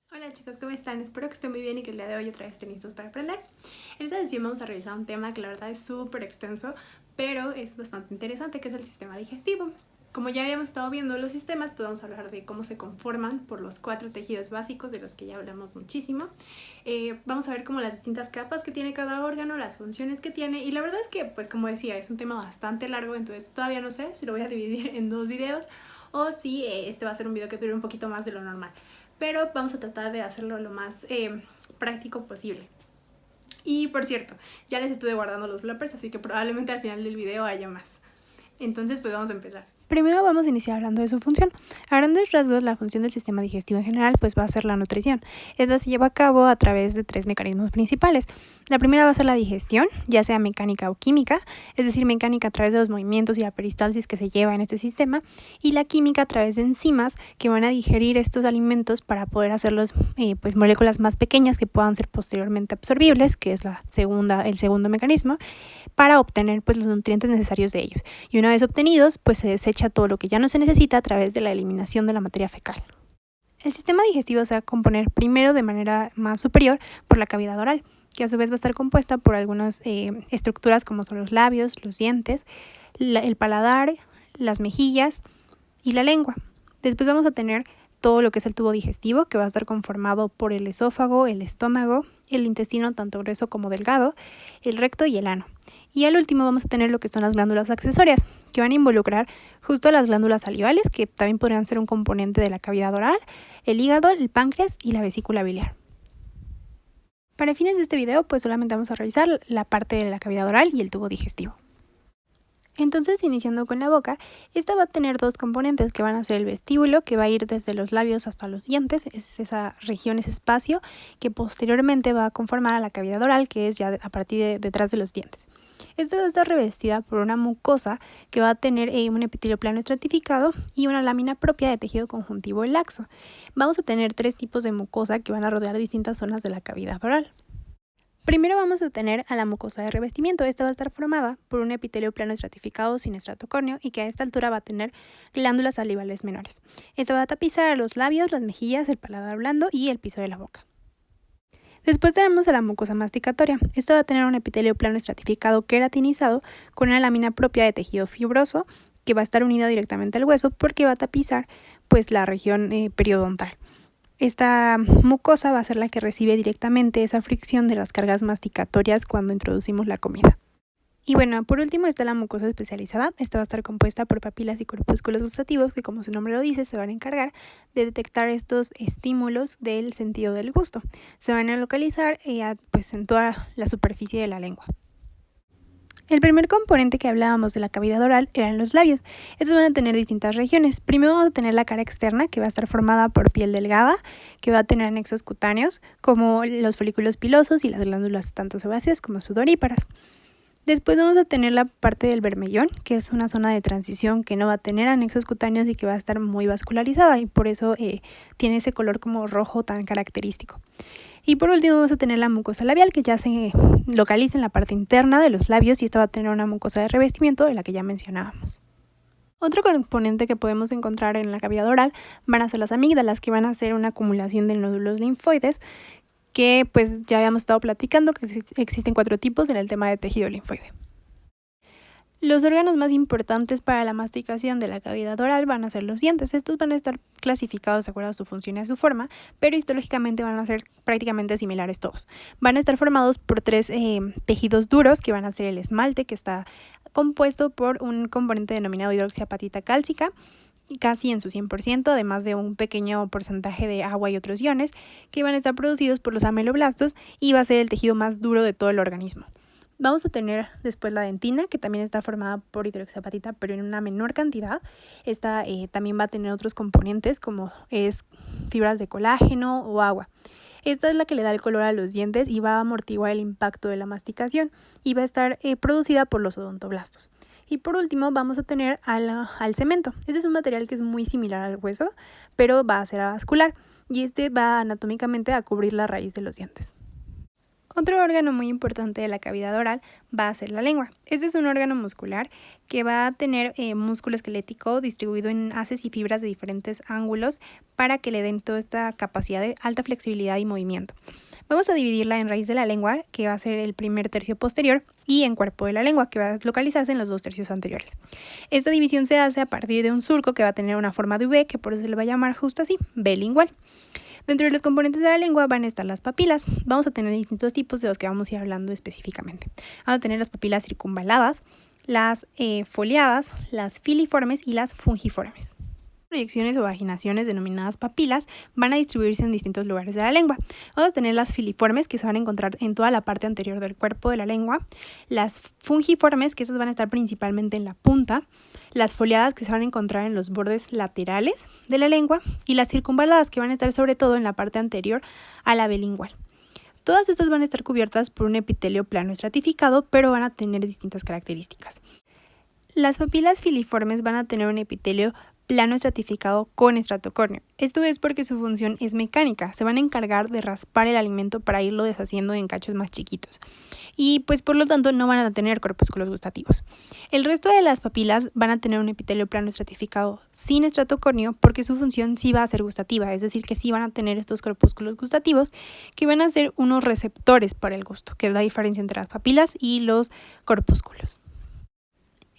Hola chicos, ¿cómo están? Espero que estén muy bien y que el día de hoy otra vez estén listos para aprender. En esta sesión vamos a revisar un tema que la verdad es súper extenso, pero es bastante interesante, que es el sistema digestivo. Como ya habíamos estado viendo los sistemas, pues vamos a hablar de cómo se conforman por los 4 tejidos básicos de los que ya hablamos muchísimo. Vamos a ver como las distintas capas que tiene cada órgano, las funciones que tiene, y la verdad es que, pues como decía, es un tema bastante largo, entonces todavía no sé si lo voy a dividir en 2 videos o si este va a ser un video que dure un poquito más de lo normal. Pero vamos a tratar de hacerlo lo más práctico posible. Y por cierto, ya les estuve guardando los bloopers, así que probablemente al final del video haya más. Entonces pues vamos a empezar. Primero vamos a iniciar hablando de su función. A grandes rasgos, la función del sistema digestivo en general pues va a ser la nutrición. Esta se lleva a cabo a través de 3 mecanismos principales. La primera va a ser la digestión, ya sea mecánica o química, es decir, mecánica a través de los movimientos y la peristalsis que se lleva en este sistema, y la química a través de enzimas que van a digerir estos alimentos para poder hacerlos pues moléculas más pequeñas que puedan ser posteriormente absorbibles, que es el segundo mecanismo, para obtener pues los nutrientes necesarios de ellos. Y una vez obtenidos, pues se desecha todo lo que ya no se necesita a través de la eliminación de la materia fecal. El sistema digestivo se va a componer primero de manera más superior por la cavidad oral, que a su vez va a estar compuesta por algunas estructuras como son los labios, los dientes, el paladar, las mejillas y la lengua. Después vamos a tener todo lo que es el tubo digestivo, que va a estar conformado por el esófago, el estómago, el intestino tanto grueso como delgado, el recto y el ano. Y al último vamos a tener lo que son las glándulas accesorias, que van a involucrar justo las glándulas salivales, que también podrían ser un componente de la cavidad oral, el hígado, el páncreas y la vesícula biliar. Para fines de este video, pues solamente vamos a revisar la parte de la cavidad oral y el tubo digestivo. Entonces, iniciando con la boca, esta va a tener 2 componentes que van a ser el vestíbulo, que va a ir desde los labios hasta los dientes, es esa región, ese espacio que posteriormente va a conformar a la cavidad oral, que es ya a partir de detrás de los dientes. Esta va a estar revestida por una mucosa que va a tener un epitelio plano estratificado y una lámina propia de tejido conjuntivo laxo. Vamos a tener 3 tipos de mucosa que van a rodear distintas zonas de la cavidad oral. Primero vamos a tener a la mucosa de revestimiento. Esta va a estar formada por un epitelio plano estratificado sin estrato córneo y que a esta altura va a tener glándulas salivales menores. Esta va a tapizar a los labios, las mejillas, el paladar blando y el piso de la boca. Después tenemos a la mucosa masticatoria. Esta va a tener un epitelio plano estratificado queratinizado con una lámina propia de tejido fibroso que va a estar unida directamente al hueso porque va a tapizar pues la región periodontal. Esta mucosa va a ser la que recibe directamente esa fricción de las cargas masticatorias cuando introducimos la comida. Y bueno, por último está la mucosa especializada. Esta va a estar compuesta por papilas y corpúsculos gustativos que, como su nombre lo dice, se van a encargar de detectar estos estímulos del sentido del gusto. Se van a localizar pues en toda la superficie de la lengua. El primer componente que hablábamos de la cavidad oral eran los labios. Estos van a tener distintas regiones. Primero vamos a tener la cara externa, que va a estar formada por piel delgada, que va a tener anexos cutáneos, como los folículos pilosos y las glándulas tanto sebáceas como sudoríparas. Después vamos a tener la parte del bermellón, que es una zona de transición que no va a tener anexos cutáneos y que va a estar muy vascularizada y por eso tiene ese color como rojo tan característico. Y por último vamos a tener la mucosa labial, que ya se localiza en la parte interna de los labios y esta va a tener una mucosa de revestimiento de la que ya mencionábamos. Otro componente que podemos encontrar en la cavidad oral van a ser las amígdalas, que van a ser una acumulación de nódulos linfoides, que pues ya habíamos estado platicando que existen 4 tipos en el tema de tejido linfoide. Los órganos más importantes para la masticación de la cavidad oral van a ser los dientes. Estos van a estar clasificados de acuerdo a su función y a su forma, pero histológicamente van a ser prácticamente similares todos. Van a estar formados por 3 tejidos duros, que van a ser el esmalte, que está compuesto por un componente denominado hidroxiapatita cálcica, casi en su 100%, además de un pequeño porcentaje de agua y otros iones, que van a estar producidos por los ameloblastos y va a ser el tejido más duro de todo el organismo. Vamos a tener después la dentina, que también está formada por hidroxiapatita, pero en una menor cantidad. Esta también va a tener otros componentes como es fibras de colágeno o agua. Esta es la que le da el color a los dientes y va a amortiguar el impacto de la masticación y va a estar producida por los odontoblastos. Y por último vamos a tener al cemento. Este es un material que es muy similar al hueso, pero va a ser avascular y este va anatómicamente a cubrir la raíz de los dientes. Otro órgano muy importante de la cavidad oral va a ser la lengua. Este es un órgano muscular que va a tener músculo esquelético distribuido en haces y fibras de diferentes ángulos para que le den toda esta capacidad de alta flexibilidad y movimiento. Vamos a dividirla en raíz de la lengua, que va a ser el primer tercio posterior, y en cuerpo de la lengua, que va a localizarse en los 2 tercios anteriores. Esta división se hace a partir de un surco que va a tener una forma de V, que por eso se le va a llamar justo así, V lingual. Dentro de los componentes de la lengua van a estar las papilas. Vamos a tener distintos tipos de los que vamos a ir hablando específicamente. Vamos a tener las papilas circunvaladas, las foliadas, las filiformes y las fungiformes. Proyecciones o vaginaciones denominadas papilas van a distribuirse en distintos lugares de la lengua. Vamos a tener las filiformes, que se van a encontrar en toda la parte anterior del cuerpo de la lengua, las fungiformes, que esas van a estar principalmente en la punta, las foliadas, que se van a encontrar en los bordes laterales de la lengua, y las circunvaladas, que van a estar sobre todo en la parte anterior a la bilingual. Todas estas van a estar cubiertas por un epitelio plano estratificado, pero van a tener distintas características. Las papilas filiformes van a tener un epitelio plano estratificado con estratocórneo. Esto es porque su función es mecánica, se van a encargar de raspar el alimento para irlo deshaciendo en cachos más chiquitos y pues por lo tanto no van a tener corpúsculos gustativos. El resto de las papilas van a tener un epitelio plano estratificado sin estratocórneo porque su función sí va a ser gustativa, es decir que sí van a tener estos corpúsculos gustativos que van a ser unos receptores para el gusto, que es la diferencia entre las papilas y los corpúsculos.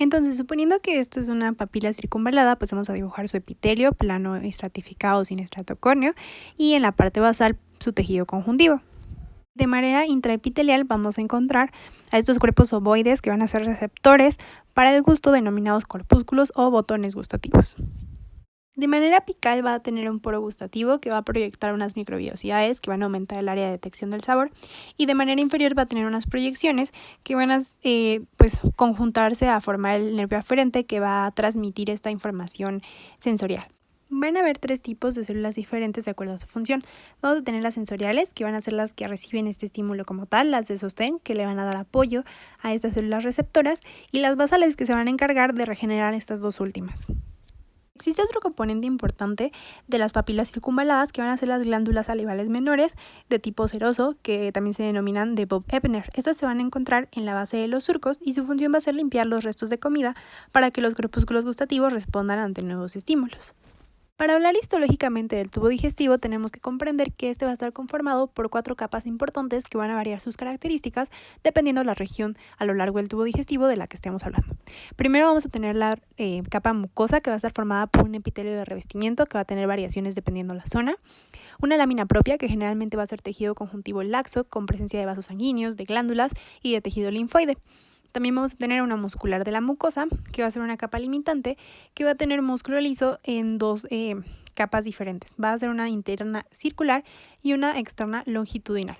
Entonces, suponiendo que esto es una papila circunvalada, pues vamos a dibujar su epitelio plano estratificado sin estratocórneo y en la parte basal su tejido conjuntivo. De manera intraepitelial vamos a encontrar a estos cuerpos ovoides que van a ser receptores para el gusto denominados corpúsculos o botones gustativos. De manera apical va a tener un poro gustativo que va a proyectar unas microbiosidades que van a aumentar el área de detección del sabor y de manera inferior va a tener unas proyecciones que van a conjuntarse a formar el nervio aferente que va a transmitir esta información sensorial. Van a haber 3 tipos de células diferentes de acuerdo a su función. Vamos a tener las sensoriales, que van a ser las que reciben este estímulo como tal, las de sostén, que le van a dar apoyo a estas células receptoras, y las basales, que se van a encargar de regenerar estas 2 últimas. Existe otro componente importante de las papilas circunvaladas que van a ser las glándulas salivales menores de tipo seroso, que también se denominan de Bob-Ebner. Estas se van a encontrar en la base de los surcos y su función va a ser limpiar los restos de comida para que los corpúsculos gustativos respondan ante nuevos estímulos. Para hablar histológicamente del tubo digestivo tenemos que comprender que este va a estar conformado por 4 capas importantes que van a variar sus características dependiendo de la región a lo largo del tubo digestivo de la que estemos hablando. Primero vamos a tener la capa mucosa, que va a estar formada por un epitelio de revestimiento que va a tener variaciones dependiendo de la zona, una lámina propia que generalmente va a ser tejido conjuntivo laxo con presencia de vasos sanguíneos, de glándulas y de tejido linfoide. También vamos a tener una muscular de la mucosa, que va a ser una capa limitante, que va a tener músculo liso en 2 capas diferentes. Va a ser una interna circular y una externa longitudinal.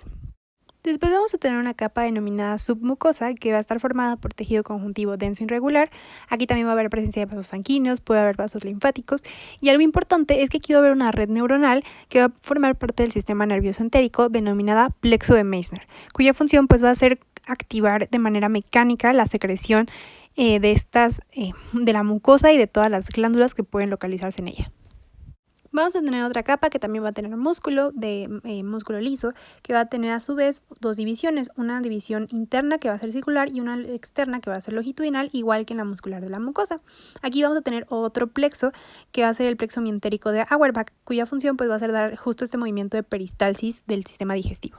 Después vamos a tener una capa denominada submucosa, que va a estar formada por tejido conjuntivo denso irregular. Aquí también va a haber presencia de vasos sanguíneos, puede haber vasos linfáticos, y algo importante es que aquí va a haber una red neuronal que va a formar parte del sistema nervioso entérico denominada plexo de Meissner, cuya función pues va a ser activar de manera mecánica la secreción de la mucosa y de todas las glándulas que pueden localizarse en ella. Vamos a tener otra capa que también va a tener músculo liso, que va a tener a su vez 2 divisiones, una división interna que va a ser circular y una externa que va a ser longitudinal, igual que en la muscular de la mucosa. Aquí vamos a tener otro plexo que va a ser el plexo mientérico de Auerbach, cuya función pues va a ser dar justo este movimiento de peristalsis del sistema digestivo.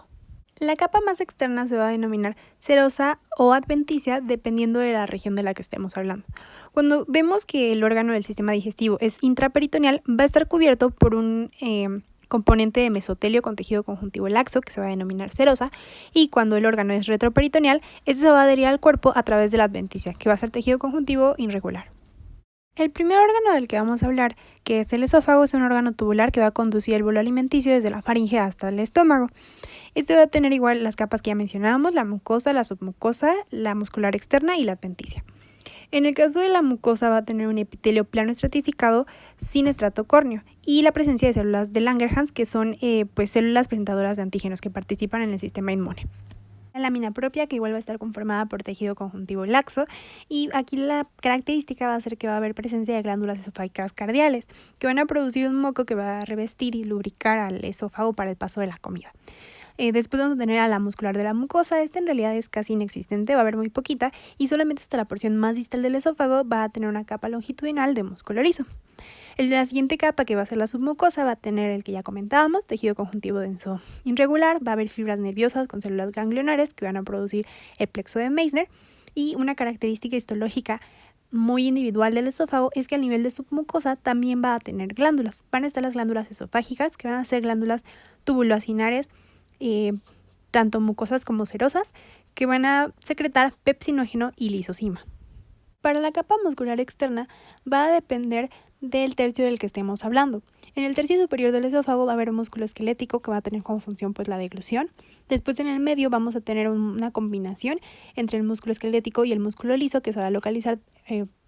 La capa más externa se va a denominar serosa o adventicia dependiendo de la región de la que estemos hablando. Cuando vemos que el órgano del sistema digestivo es intraperitoneal, va a estar cubierto por un componente de mesotelio con tejido conjuntivo laxo que se va a denominar serosa, y cuando el órgano es retroperitoneal, este se va a adherir al cuerpo a través de la adventicia, que va a ser tejido conjuntivo irregular. El primer órgano del que vamos a hablar, que es el esófago, es un órgano tubular que va a conducir el bolo alimenticio desde la faringe hasta el estómago. Este va a tener igual las capas que ya mencionábamos, la mucosa, la submucosa, la muscular externa y la adventicia. En el caso de la mucosa va a tener un epitelio plano estratificado sin estratocórneo y la presencia de células de Langerhans, que son células presentadoras de antígenos que participan en el sistema inmune. La lámina propia, que igual va a estar conformada por tejido conjuntivo laxo, y aquí la característica va a ser que va a haber presencia de glándulas esofágicas cardiales que van a producir un moco que va a revestir y lubricar al esófago para el paso de la comida. Después vamos a tener a la muscular de la mucosa. Esta en realidad es casi inexistente, va a haber muy poquita y solamente hasta la porción más distal del esófago va a tener una capa longitudinal de músculo liso. La siguiente capa, que va a ser la submucosa, va a tener el que ya comentábamos, tejido conjuntivo denso irregular, va a haber fibras nerviosas con células ganglionares que van a producir el plexo de Meissner, y una característica histológica muy individual del esófago es que al nivel de submucosa también va a tener glándulas. Van a estar las glándulas esofágicas, que van a ser glándulas tubuloacinares, tanto mucosas como serosas, que van a secretar pepsinógeno y lisozima. Para la capa muscular externa va a depender del tercio del que estemos hablando. En el tercio superior del esófago va a haber un músculo esquelético que va a tener como función pues la deglución. Después en el medio vamos a tener una combinación entre el músculo esquelético y el músculo liso que se va a localizar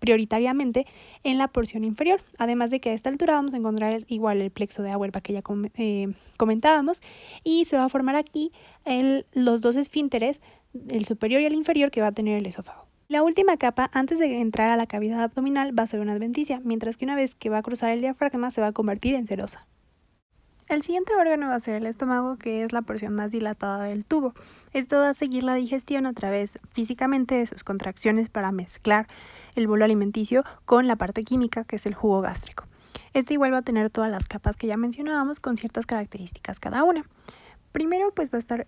prioritariamente en la porción inferior. Además de que a esta altura vamos a encontrar igual el plexo de Auerbach que ya comentábamos, y se va a formar aquí los dos esfínteres, el superior y el inferior, que va a tener el esófago. La última capa, antes de entrar a la cavidad abdominal, va a ser una adventicia, mientras que una vez que va a cruzar el diafragma se va a convertir en serosa. El siguiente órgano va a ser el estómago, que es la porción más dilatada del tubo. Esto va a seguir la digestión a través físicamente de sus contracciones para mezclar el bolo alimenticio con la parte química, que es el jugo gástrico. Este igual va a tener todas las capas que ya mencionábamos con ciertas características cada una. Primero pues va a estar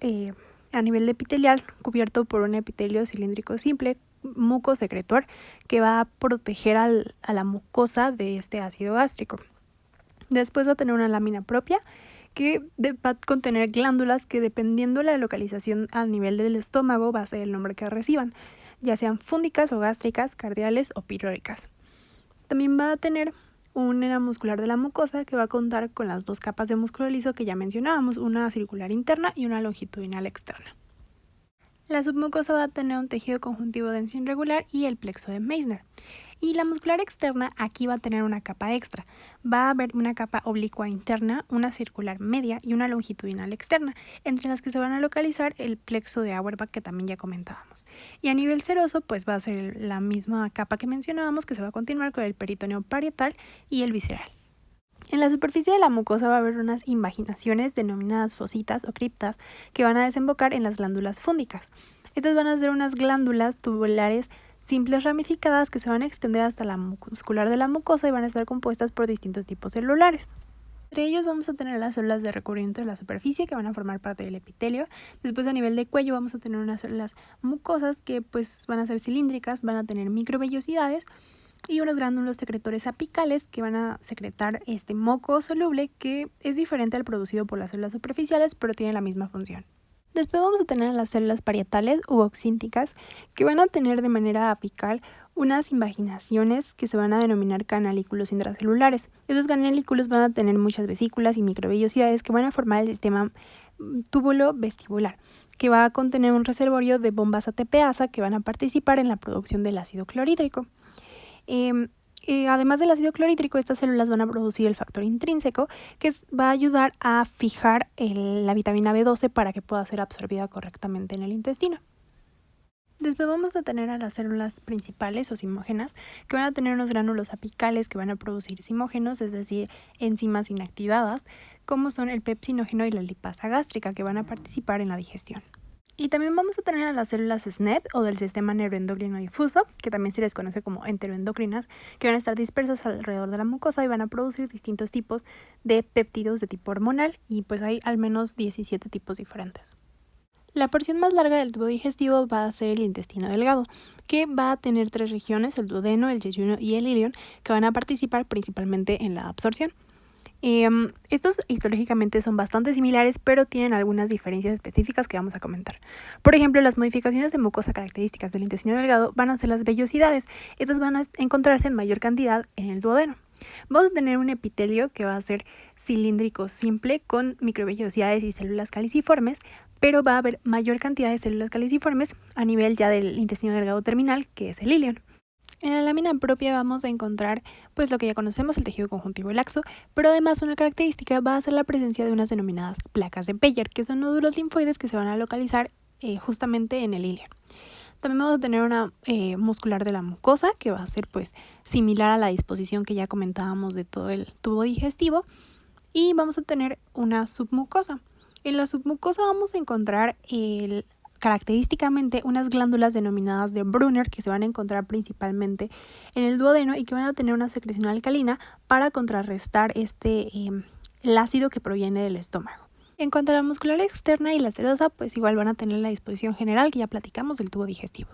a nivel epitelial cubierto por un epitelio cilíndrico simple, mucosecretor, que va a proteger a la mucosa de este ácido gástrico. Después va a tener una lámina propia que va a contener glándulas que, dependiendo de la localización a nivel del estómago, va a ser el nombre que reciban, ya sean fúndicas o gástricas, cardiales o piróricas. También va a tener una muscular de la mucosa que va a contar con las dos capas de músculo liso que ya mencionábamos, una circular interna y una longitudinal externa. La submucosa va a tener un tejido conjuntivo denso irregular y el plexo de Meissner. Y la muscular externa aquí va a tener una capa extra. Va a haber una capa oblicua interna, una circular media y una longitudinal externa, entre las que se van a localizar el plexo de Auerbach que también ya comentábamos. Y a nivel seroso pues va a ser la misma capa que mencionábamos, que se va a continuar con el peritoneo parietal y el visceral. En la superficie de la mucosa va a haber unas invaginaciones denominadas fositas o criptas que van a desembocar en las glándulas fúndicas. Estas van a ser unas glándulas tubulares simples ramificadas que se van a extender hasta la muscular de la mucosa y van a estar compuestas por distintos tipos celulares. Entre ellos vamos a tener las células de recubrimiento de la superficie que van a formar parte del epitelio. Después, a nivel de cuello, vamos a tener unas células mucosas que pues van a ser cilíndricas, van a tener microvellosidades y unos gránulos secretores apicales que van a secretar este moco soluble, que es diferente al producido por las células superficiales pero tiene la misma función. Después vamos a tener las células parietales u oxínticas, que van a tener de manera apical unas invaginaciones que se van a denominar canalículos intracelulares. Esos canalículos van a tener muchas vesículas y microvellosidades que van a formar el sistema túbulo vestibular, que va a contener un reservorio de bombas ATPasa que van a participar en la producción del ácido clorhídrico. Además del ácido clorhídrico, estas células van a producir el factor intrínseco que va a ayudar a fijar la vitamina B12 para que pueda ser absorbida correctamente en el intestino. Después vamos a tener a las células principales o simógenas, que van a tener unos gránulos apicales que van a producir simógenos, es decir, enzimas inactivadas, como son el pepsinógeno y la lipasa gástrica, que van a participar en la digestión. Y también vamos a tener a las células SNED o del sistema neuroendocrino difuso, que también se les conoce como enteroendocrinas, que van a estar dispersas alrededor de la mucosa y van a producir distintos tipos de péptidos de tipo hormonal, y pues hay al menos 17 tipos diferentes. La porción más larga del tubo digestivo va a ser el intestino delgado, que va a tener 3 regiones, el duodeno, el yeyuno y el ilion, que van a participar principalmente en la absorción. Estos histológicamente son bastante similares, pero tienen algunas diferencias específicas que vamos a comentar. Por ejemplo, las modificaciones de mucosa características del intestino delgado van a ser las vellosidades. Estas van a encontrarse en mayor cantidad en el duodeno. Vamos a tener un epitelio que va a ser cilíndrico simple con microvellosidades y células caliciformes, pero va a haber mayor cantidad de células caliciformes a nivel ya del intestino delgado terminal, que es el ilion. En la lámina propia vamos a encontrar pues lo que ya conocemos, el tejido conjuntivo laxo, pero además una característica va a ser la presencia de unas denominadas placas de Peyer, que son nódulos linfoides que se van a localizar justamente en el ilion. También vamos a tener una muscular de la mucosa, que va a ser pues similar a la disposición que ya comentábamos de todo el tubo digestivo, y vamos a tener una submucosa. En la submucosa vamos a encontrar característicamente unas glándulas denominadas de Brunner que se van a encontrar principalmente en el duodeno y que van a tener una secreción alcalina para contrarrestar el ácido que proviene del estómago. En cuanto a la muscular externa y la serosa, pues igual van a tener la disposición general que ya platicamos del tubo digestivo.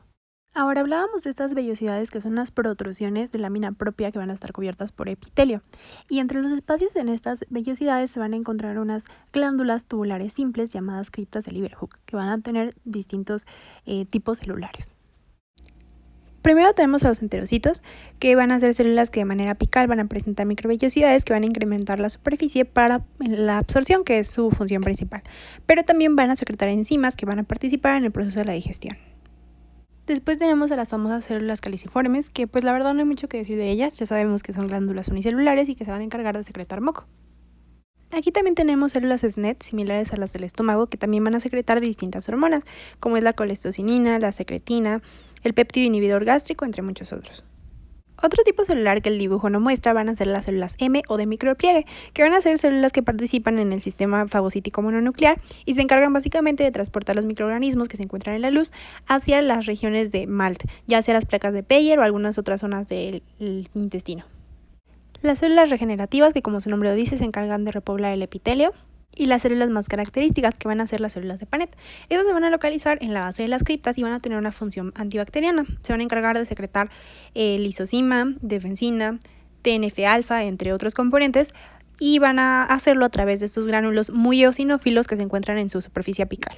Ahora hablábamos de estas vellosidades que son las protrusiones de lámina propia que van a estar cubiertas por epitelio. Y entre los espacios en estas vellosidades se van a encontrar unas glándulas tubulares simples llamadas criptas de Leeuwenhoek que van a tener distintos tipos celulares. Primero tenemos a los enterocitos, que van a ser células que de manera apical van a presentar microvellosidades que van a incrementar la superficie para la absorción, que es su función principal. Pero también van a secretar enzimas que van a participar en el proceso de la digestión. Después tenemos a las famosas células caliciformes, que pues la verdad no hay mucho que decir de ellas, ya sabemos que son glándulas unicelulares y que se van a encargar de secretar moco. Aquí también tenemos células SNET similares a las del estómago que también van a secretar distintas hormonas, como es la colestocinina, la secretina, el péptido inhibidor gástrico, entre muchos otros. Otro tipo celular que el dibujo no muestra van a ser las células M o de micropliegue, que van a ser células que participan en el sistema fagocítico mononuclear y se encargan básicamente de transportar los microorganismos que se encuentran en la luz hacia las regiones de Malt, ya sea las placas de Peyer o algunas otras zonas del intestino. Las células regenerativas, que como su nombre lo dice, se encargan de repoblar el epitelio. Y las células más características, que van a ser las células de Paneth. Estas se van a localizar en la base de las criptas y van a tener una función antibacteriana. Se van a encargar de secretar lisozima, defensina, TNF-alfa, entre otros componentes, y van a hacerlo a través de estos gránulos muy eosinófilos que se encuentran en su superficie apical.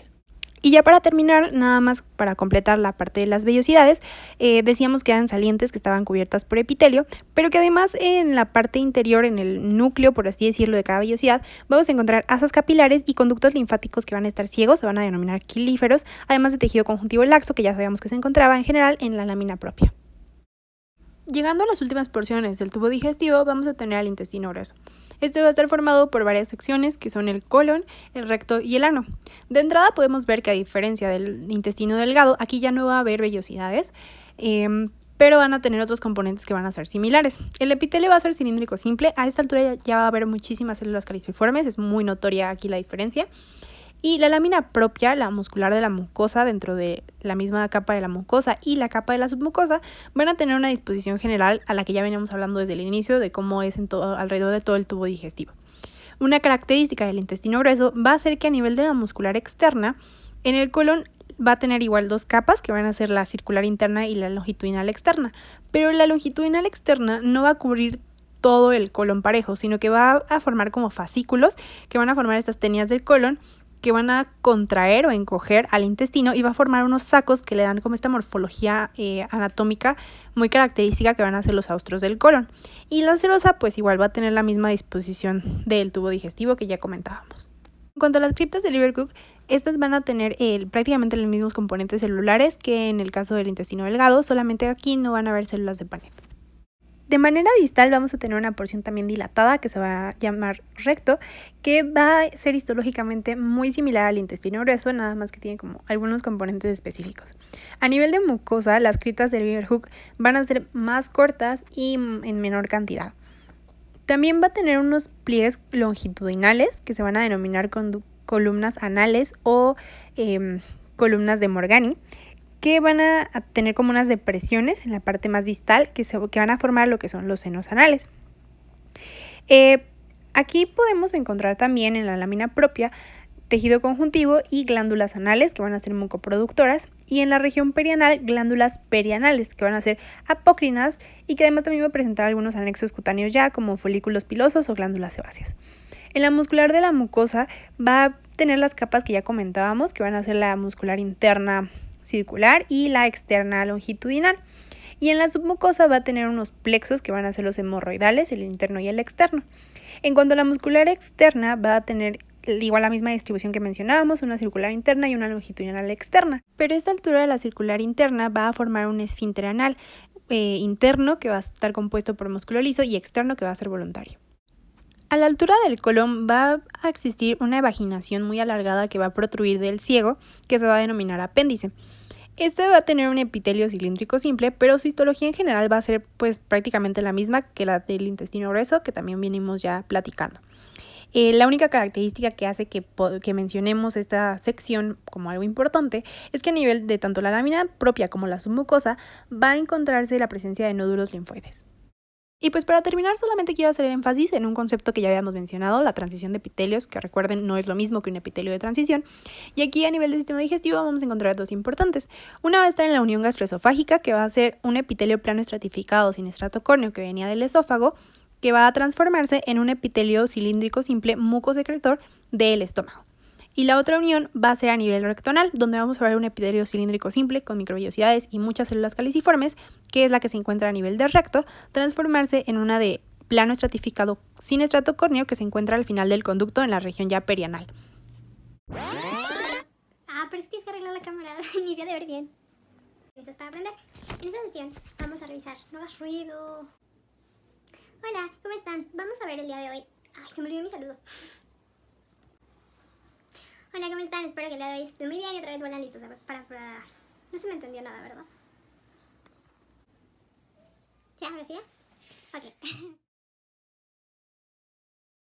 Y ya para terminar, nada más para completar la parte de las vellosidades, decíamos que eran salientes que estaban cubiertas por epitelio, pero que además en la parte interior, en el núcleo, por así decirlo, de cada vellosidad, vamos a encontrar asas capilares y conductos linfáticos que van a estar ciegos, se van a denominar quilíferos, además de tejido conjuntivo laxo, que ya sabíamos que se encontraba en general en la lámina propia. Llegando a las últimas porciones del tubo digestivo, vamos a tener al intestino grueso. Este va a estar formado por varias secciones que son el colon, el recto y el ano. De entrada podemos ver que a diferencia del intestino delgado, aquí ya no va a haber vellosidades, pero van a tener otros componentes que van a ser similares. El epitelio va a ser cilíndrico simple, a esta altura ya va a haber muchísimas células caliciformes, es muy notoria aquí la diferencia. Y la lámina propia, la muscular de la mucosa, dentro de la misma capa de la mucosa y la capa de la submucosa, van a tener una disposición general a la que ya veníamos hablando desde el inicio de cómo es alrededor de todo el tubo digestivo. Una característica del intestino grueso va a ser que a nivel de la muscular externa, en el colon va a tener igual dos capas que van a ser la circular interna y la longitudinal externa, pero la longitudinal externa no va a cubrir todo el colon parejo, sino que va a formar como fascículos que van a formar estas tenias del colon que van a contraer o encoger al intestino y va a formar unos sacos que le dan como esta morfología anatómica muy característica que van a ser los austros del colon. Y la serosa pues igual va a tener la misma disposición del tubo digestivo que ya comentábamos. En cuanto a las criptas de Leeuwenhoek, estas van a tener prácticamente los mismos componentes celulares que en el caso del intestino delgado, solamente aquí no van a haber células de Paneth. De manera distal vamos a tener una porción también dilatada que se va a llamar recto, que va a ser histológicamente muy similar al intestino grueso, nada más que tiene como algunos componentes específicos. A nivel de mucosa, las criptas de Leeuwenhoek van a ser más cortas y en menor cantidad. También va a tener unos pliegues longitudinales que se van a denominar columnas anales o columnas de Morgani, que van a tener como unas depresiones en la parte más distal que van a formar lo que son los senos anales. Aquí podemos encontrar también en la lámina propia tejido conjuntivo y glándulas anales que van a ser mucoproductoras y en la región perianal glándulas perianales que van a ser apócrinas y que además también va a presentar algunos anexos cutáneos ya como folículos pilosos o glándulas sebáceas. En la muscular de la mucosa va a tener las capas que ya comentábamos que van a ser la muscular interna circular y la externa longitudinal. Y en la submucosa va a tener unos plexos que van a ser los hemorroidales, el interno y el externo. En cuanto a la muscular externa, va a tener igual la misma distribución que mencionábamos, una circular interna y una longitudinal externa. Pero a esta altura de la circular interna va a formar un esfínter anal interno que va a estar compuesto por músculo liso y externo que va a ser voluntario. A la altura del colon va a existir una evaginación muy alargada que va a protruir del ciego, que se va a denominar apéndice. Este va a tener un epitelio cilíndrico simple, pero su histología en general va a ser pues prácticamente la misma que la del intestino grueso, que también venimos ya platicando. La única característica que hace que mencionemos esta sección como algo importante es que a nivel de tanto la lámina propia como la submucosa va a encontrarse la presencia de nódulos linfoides. Y pues para terminar solamente quiero hacer énfasis en un concepto que ya habíamos mencionado, la transición de epitelios, que recuerden no es lo mismo que un epitelio de transición. Y aquí a nivel del sistema digestivo vamos a encontrar dos importantes. Una va a estar en la unión gastroesofágica, que va a ser un epitelio plano estratificado sin estrato córneo que venía del esófago, que va a transformarse en un epitelio cilíndrico simple mucosecretor del estómago. Y la otra unión va a ser a nivel rectonal, donde vamos a ver un epitelio cilíndrico simple con microvellosidades y muchas células caliciformes, que es la que se encuentra a nivel del recto, transformarse en una de plano estratificado sin estrato córneo que se encuentra al final del conducto en la región ya perianal. Pero es que tienes que arreglar la cámara, ni se ha de ver bien. ¿Listos para aprender? En esta sesión vamos a revisar. No hagas ruido. Hola, ¿cómo están? Vamos a ver el día de hoy. Ay, se me olvidó mi saludo. Hola, ¿cómo están? Espero que el día de hoy estén muy bien y otra vez vuelan listos para... No se me entendió nada, ¿verdad? ¿Sí? ¿Ahora sí? Ok.